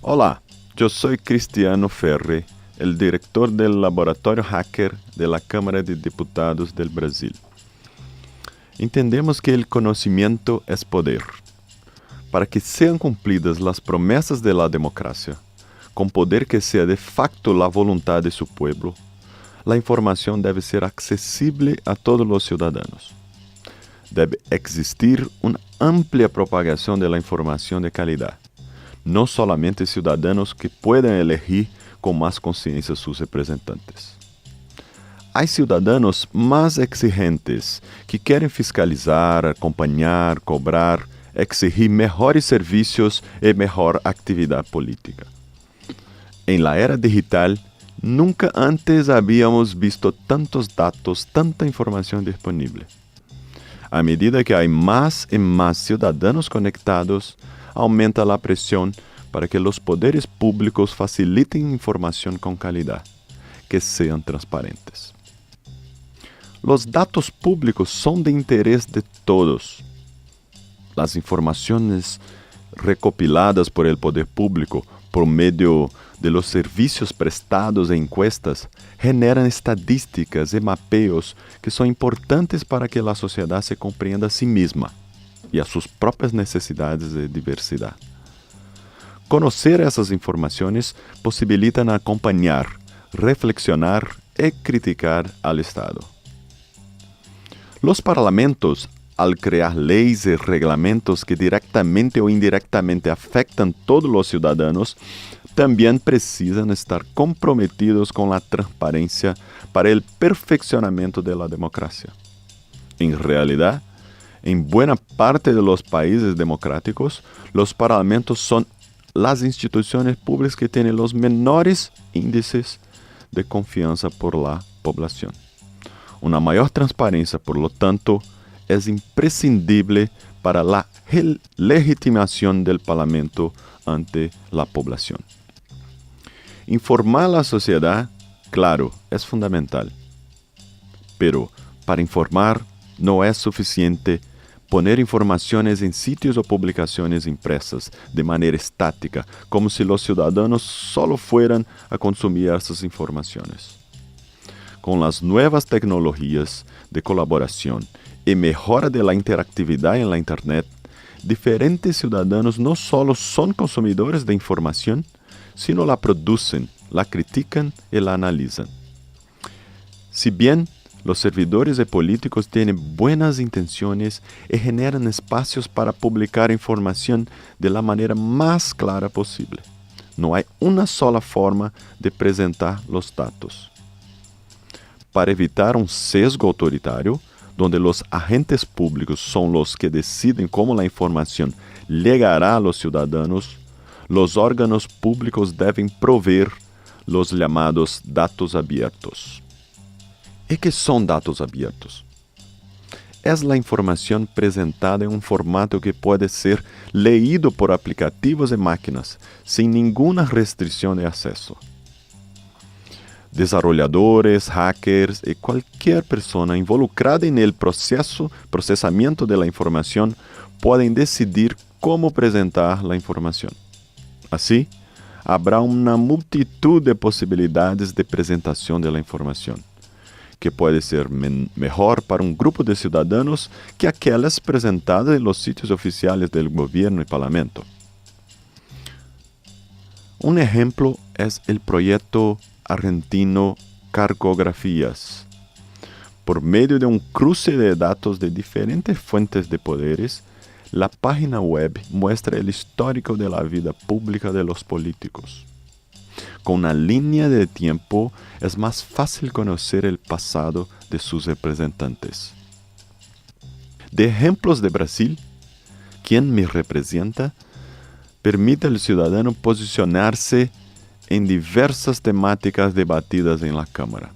Hola, yo soy Cristiano Ferri, el director del Laboratorio Hacker de la Cámara de Diputados del Brasil. Entendemos que el conocimiento es poder. Para que sean cumplidas las promesas de la democracia, con poder que sea de facto la voluntad de su pueblo, la información debe ser accesible a todos los ciudadanos. Debe existir una amplia propagación de la información de calidad, no solamente ciudadanos que puedan elegir con más conciencia sus representantes. Hay ciudadanos más exigentes que quieren fiscalizar, acompañar, cobrar, exigir mejores servicios y mejor actividad política. En la era digital, nunca antes habíamos visto tantos datos, tanta información disponible. A medida que hay más y más ciudadanos conectados, aumenta la presión para que los poderes públicos faciliten información con calidad, que sean transparentes. Los datos públicos son de interés de todos. Las informaciones recopiladas por el poder público por medio de los servicios prestados e encuestas generan estadísticas y mapeos que son importantes para que la sociedad se comprenda a sí misma y a sus propias necesidades de diversidad. Conocer esas informaciones posibilitan acompañar, reflexionar y criticar al Estado. Los parlamentos, al crear leyes y reglamentos que directamente o indirectamente afectan a todos los ciudadanos, también precisan estar comprometidos con la transparencia para el perfeccionamiento de la democracia. En realidad, en buena parte de los países democráticos, los parlamentos son las instituciones públicas que tienen los menores índices de confianza por la población. Una mayor transparencia, por lo tanto, es imprescindible para la legitimación del Parlamento ante la población. Informar a la sociedad, claro, es fundamental. Pero para informar no es suficiente poner informaciones en sitios o publicaciones impresas de manera estática, como si los ciudadanos solo fueran a consumir esas informaciones. Con las nuevas tecnologías de colaboración y mejora de la interactividad en la Internet, diferentes ciudadanos no solo son consumidores de información, sino la producen, la critican y la analizan. Si bien los servidores y políticos tienen buenas intenciones y generan espacios para publicar información de la manera más clara posible, no hay una sola forma de presentar los datos. Para evitar un sesgo autoritario, donde los agentes públicos son los que deciden cómo la información llegará a los ciudadanos, los órganos públicos deben proveer los llamados datos abiertos. ¿Y qué son datos abiertos? Es la información presentada en un formato que puede ser leído por aplicativos y máquinas, sin ninguna restricción de acceso. Desarrolladores, hackers y cualquier persona involucrada en el procesamiento de la información pueden decidir cómo presentar la información. Así, habrá una multitud de posibilidades de presentación de la información, que puede ser mejor para un grupo de ciudadanos que aquellas presentadas en los sitios oficiales del gobierno y parlamento. Un ejemplo es el proyecto argentino Cartografías. Por medio de un cruce de datos de diferentes fuentes de poderes, la página web muestra el histórico de la vida pública de los políticos. Con una línea de tiempo es más fácil conocer el pasado de sus representantes. De ejemplos de Brasil, quien me representa, permite al ciudadano posicionarse en diversas temáticas debatidas en la Cámara.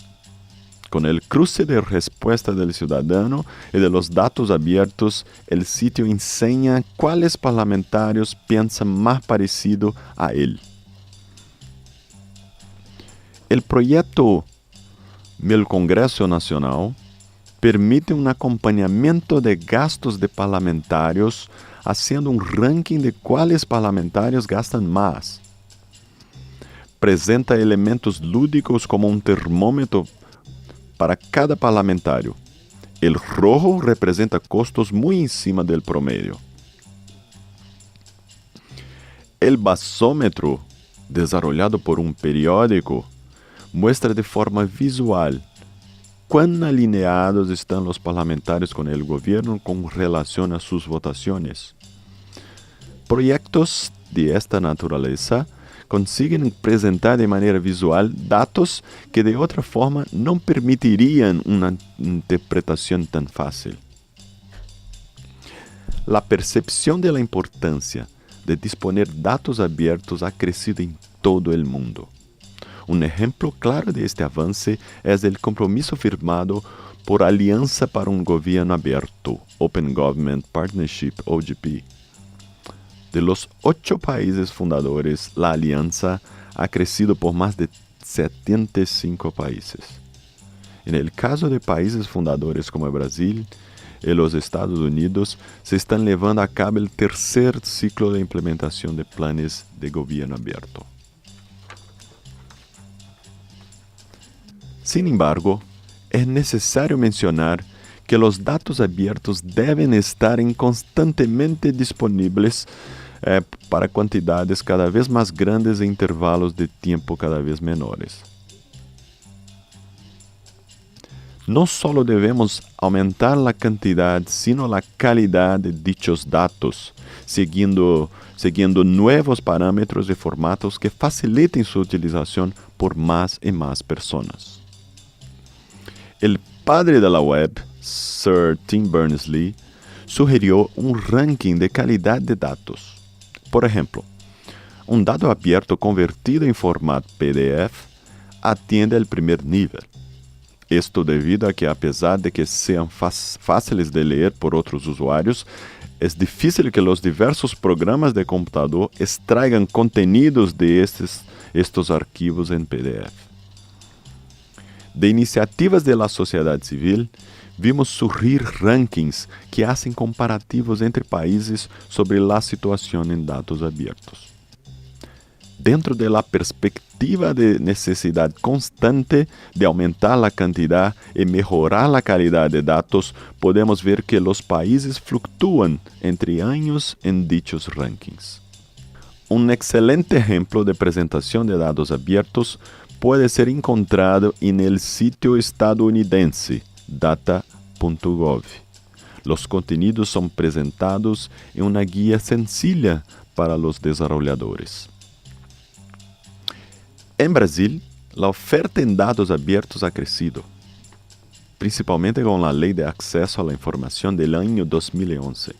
Con el cruce de respuesta del ciudadano y de los datos abiertos, el sitio enseña cuáles parlamentarios piensan más parecido a él. El proyecto del Congreso Nacional permite un acompañamiento de gastos de parlamentarios, haciendo un ranking de cuáles parlamentarios gastan más. apresenta elementos lúdicos como um termômetro para cada parlamentário. El rojo representa costos muy encima del promedio. El basómetro, desarrollado por un periódico, muestra de forma visual cuán alineados están los parlamentarios con el gobierno con relación a sus votaciones. Proyectos de esta naturaleza consiguen presentar de manera visual datos que de otra forma no permitirían una interpretación tan fácil. La percepción de la importancia de disponer datos abiertos ha crecido en todo el mundo. Un ejemplo claro de este avance es el compromiso firmado por Alianza para un Gobierno Abierto, Open Government Partnership, OGP. De los 8 países fundadores, la alianza ha crecido por más de 75 países. En el caso de países fundadores como Brasil y los Estados Unidos, se están llevando a cabo el tercer ciclo de implementación de planes de gobierno abierto. Sin embargo, es necesario mencionar que los datos abiertos deben estar constantemente disponibles para quantidades cada vez más grandes e intervalos de tiempo cada vez menores. No solo debemos aumentar la cantidad, sino la calidad de dichos datos, siguiendo nuevos parámetros y formatos que faciliten su utilización por más y más personas. El padre de la web, Sir Tim Berners-Lee, sugirió un ranking de calidad de datos. Por ejemplo, un dato abierto convertido en formato PDF atiende al primer nivel. Esto debido a que, a pesar de que sean fáciles de leer por otros usuarios, es difícil que los diversos programas de computador extraigan contenidos de estos archivos en PDF. De iniciativas de la sociedad civil, vimos surgir rankings que hacen comparativos entre países sobre la situación en datos abiertos. Dentro de la perspectiva de necesidad constante de aumentar la cantidad y mejorar la calidad de datos, podemos ver que los países fluctúan entre años en dichos rankings. Un excelente ejemplo de presentación de datos abiertos puede ser encontrado en el sitio estadounidense data.gov. Los contenidos son presentados en una guía sencilla para los desarrolladores. En Brasil, la oferta en datos abiertos ha crecido, principalmente con la Ley de Acceso a la Información del año 2011,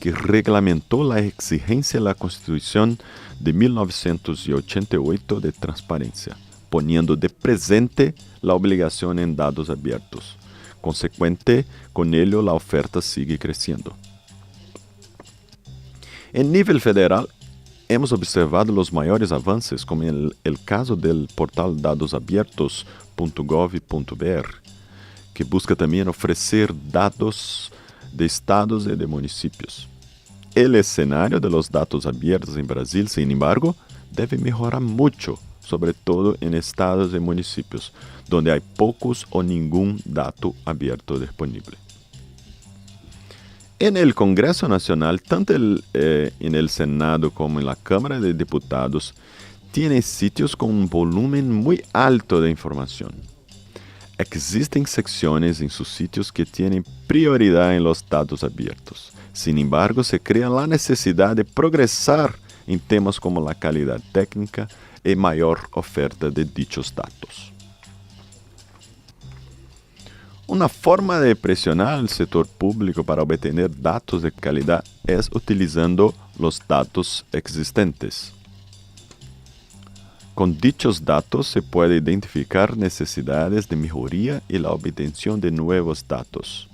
que reglamentó la exigencia de la Constitución de 1988 de transparencia, poniendo de presente la obligación en datos abiertos. Consecuente, con ello la oferta sigue creciendo. En nivel federal, hemos observado los mayores avances, como en el caso del portal datosabiertos.gov.br, que busca también ofrecer datos de estados y de municipios. El escenario de los datos abiertos en Brasil, sin embargo, debe mejorar mucho, sobre todo en estados y municipios, donde hay pocos o ningún dato abierto disponible. En el Congreso Nacional, tanto en el Senado como en la Cámara de Diputados, tiene sitios con un volumen muy alto de información. Existen secciones en sus sitios que tienen prioridad en los datos abiertos. Sin embargo, se crea la necesidad de progresar en temas como la calidad técnica y mayor oferta de dichos datos. Una forma de presionar al sector público para obtener datos de calidad es utilizando los datos existentes. Con dichos datos se puede identificar necesidades de mejoría y la obtención de nuevos datos.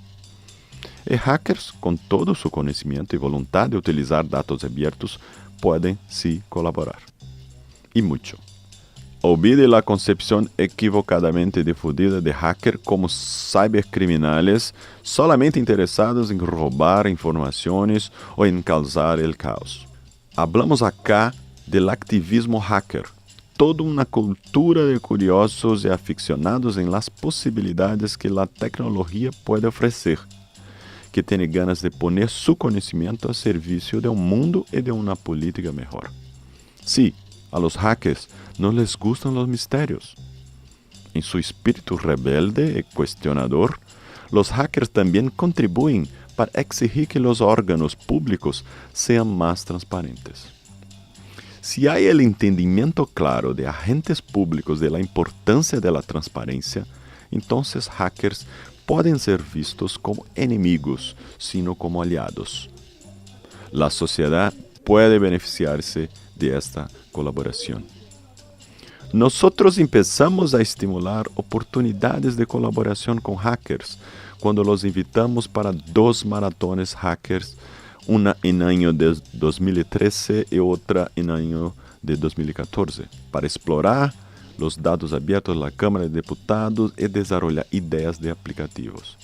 Y hackers, con todo su conocimiento y voluntad de utilizar datos abiertos, pueden sí colaborar. Y mucho. Olvide la concepción equivocadamente difundida de hackers como cibercriminales solamente interesados en robar informaciones o en causar el caos. Hablamos acá del activismo hacker, toda una cultura de curiosos y aficionados en las posibilidades que la tecnología puede ofrecer, que tiene ganas de poner su conocimiento a servicio de un mundo y de una política mejor. Sí, a los hackers no les gustan los misterios. En su espíritu rebelde y cuestionador, los hackers también contribuyen para exigir que los órganos públicos sean más transparentes. Si hay el entendimiento claro de agentes públicos de la importancia de la transparencia, entonces hackers pueden ser vistos como enemigos, sino como aliados. La sociedad puede beneficiarse de esta colaboración. Nosotros empezamos a estimular oportunidades de colaboración con hackers cuando los invitamos para 2 maratones hackers, una en año de 2013 y otra en año de 2014, para explorar los datos abiertos de la Cámara de Diputados y desarrollar ideas de aplicativos.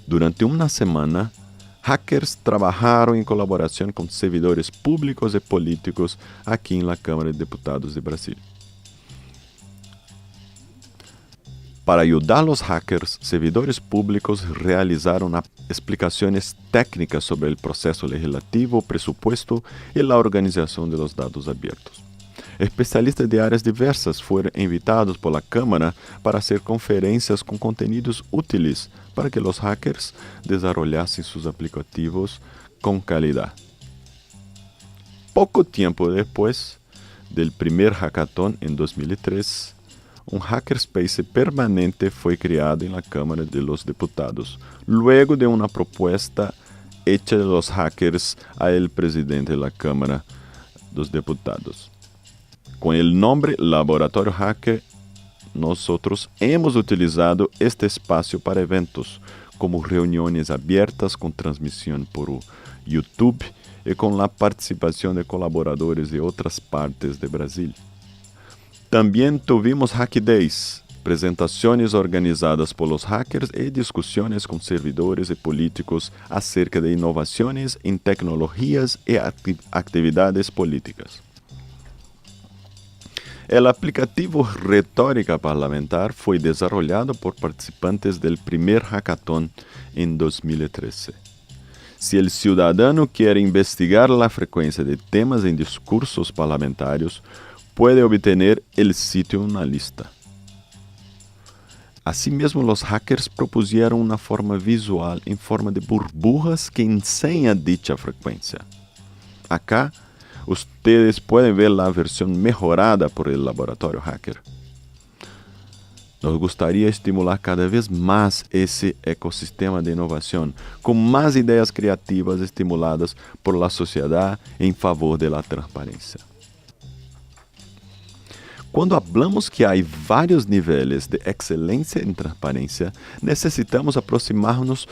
Durante una semana, hackers trabajaron en colaboración con servidores públicos y políticos aquí en la Cámara de Diputados de Brasil. Para ayudar a los hackers, servidores públicos realizaron explicaciones técnicas sobre el proceso legislativo, presupuesto y la organización de los datos abiertos. Especialistas de áreas diversas fueron invitados por la Cámara para hacer conferencias con contenidos útiles para que los hackers desarrollasen sus aplicativos con calidad. Poco tiempo después del primer hackathon en 2003, un hackerspace permanente fue creado en la Cámara de los Diputados, luego de una propuesta hecha de los hackers al presidente de la Cámara de los Diputados. Con el nombre Laboratorio Hacker, nosotros hemos utilizado este espacio para eventos, como reuniones abiertas con transmisión por YouTube y con la participación de colaboradores de otras partes de Brasil. También tuvimos Hack Days, presentaciones organizadas por los hackers y discusiones con servidores y políticos acerca de innovaciones en tecnologías y actividades políticas. El aplicativo Retórica Parlamentar fue desarrollado por participantes del primer hackathon en 2013. Si el ciudadano quiere investigar la frecuencia de temas en discursos parlamentarios, puede obtener el sitio en una lista. Asimismo, los hackers propusieron una forma visual en forma de burbujas que enseña dicha frecuencia. Acá, ustedes pueden ver la versión mejorada por el Laboratorio Hacker. Nos gustaría estimular cada vez más ese ecosistema de innovación, con más ideas creativas estimuladas por la sociedad en favor de la transparencia. Quando hablamos que há vários níveis de excelência em transparência, necessitamos aproximar-nos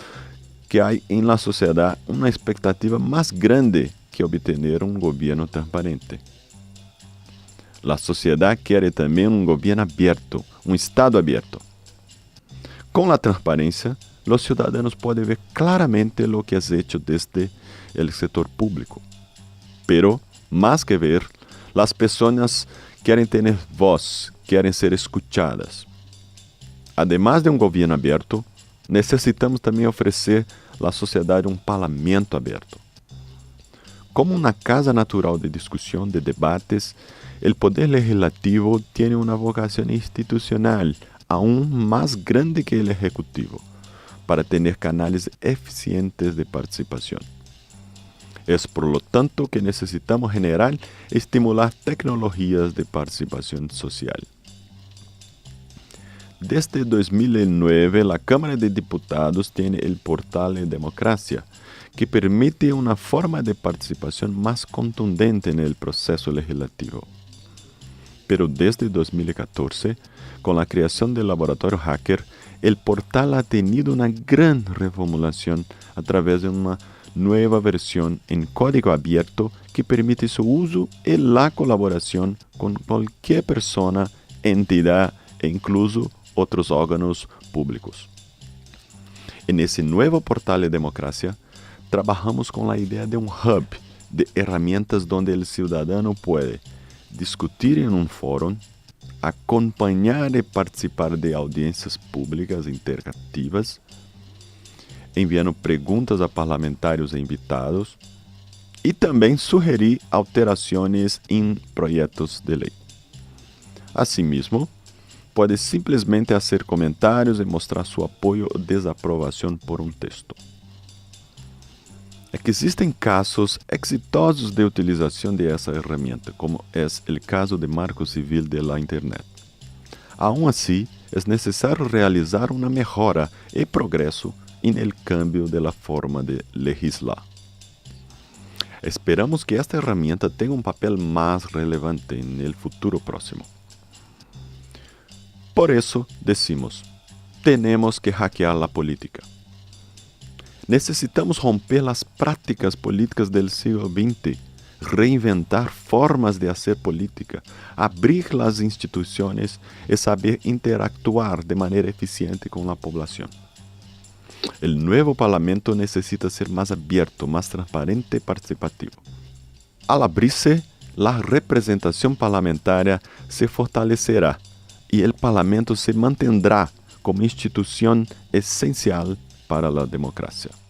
que há em la sociedade uma expectativa mais grande que obter um governo transparente. La sociedade quer também um governo aberto, um Estado aberto. Com a transparência, os cidadãos podem ver claramente o que é feito desde o setor público. Pero, mais que ver, as pessoas querem ter voz, querem ser escuchadas. Además de um governo aberto, necessitamos também oferecer à sociedade um parlamento aberto. Como uma casa natural de discussão, de debates, o poder legislativo tem uma vocação institucional aún mais grande que o ejecutivo, para ter canais eficientes de participação. Es por lo tanto que necesitamos generar y estimular tecnologías de participación social. Desde 2009, la Cámara de Diputados tiene el portal de democracia, que permite una forma de participación más contundente en el proceso legislativo. Pero desde 2014, con la creación del Laboratorio Hacker, el portal ha tenido una gran reformulación a través de una nueva versión en código abierto que permite su uso y la colaboración con cualquier persona, entidad e incluso otros órganos públicos. En ese nuevo portal de democracia, trabajamos con la idea de un hub de herramientas donde el ciudadano puede discutir em um fórum, acompanhar e participar de audiências públicas interativas, enviando perguntas a parlamentares e invitados, e também sugerir alterações em projetos de lei. Asimismo, pode simplesmente fazer comentários e mostrar seu apoio ou desaprovação por um texto. Existem casos exitosos de utilização de essa ferramenta, como é o caso do Marco Civil da Internet. Aún assim, é necessário realizar uma melhora e progresso no cambio de la forma de legislar. Esperamos que esta herramienta tenha um papel mais relevante no futuro próximo. Por isso, decimos, temos que hackear a política. Necessitamos romper as práticas políticas do século XX, reinventar formas de fazer política, abrir as instituições e saber interactuar de maneira eficiente com a população. O novo parlamento necessita ser mais aberto, mais transparente e participativo. Al abrir-se, a representação parlamentar se fortalecerá e o parlamento se mantendrá como instituição essencial para a democracia.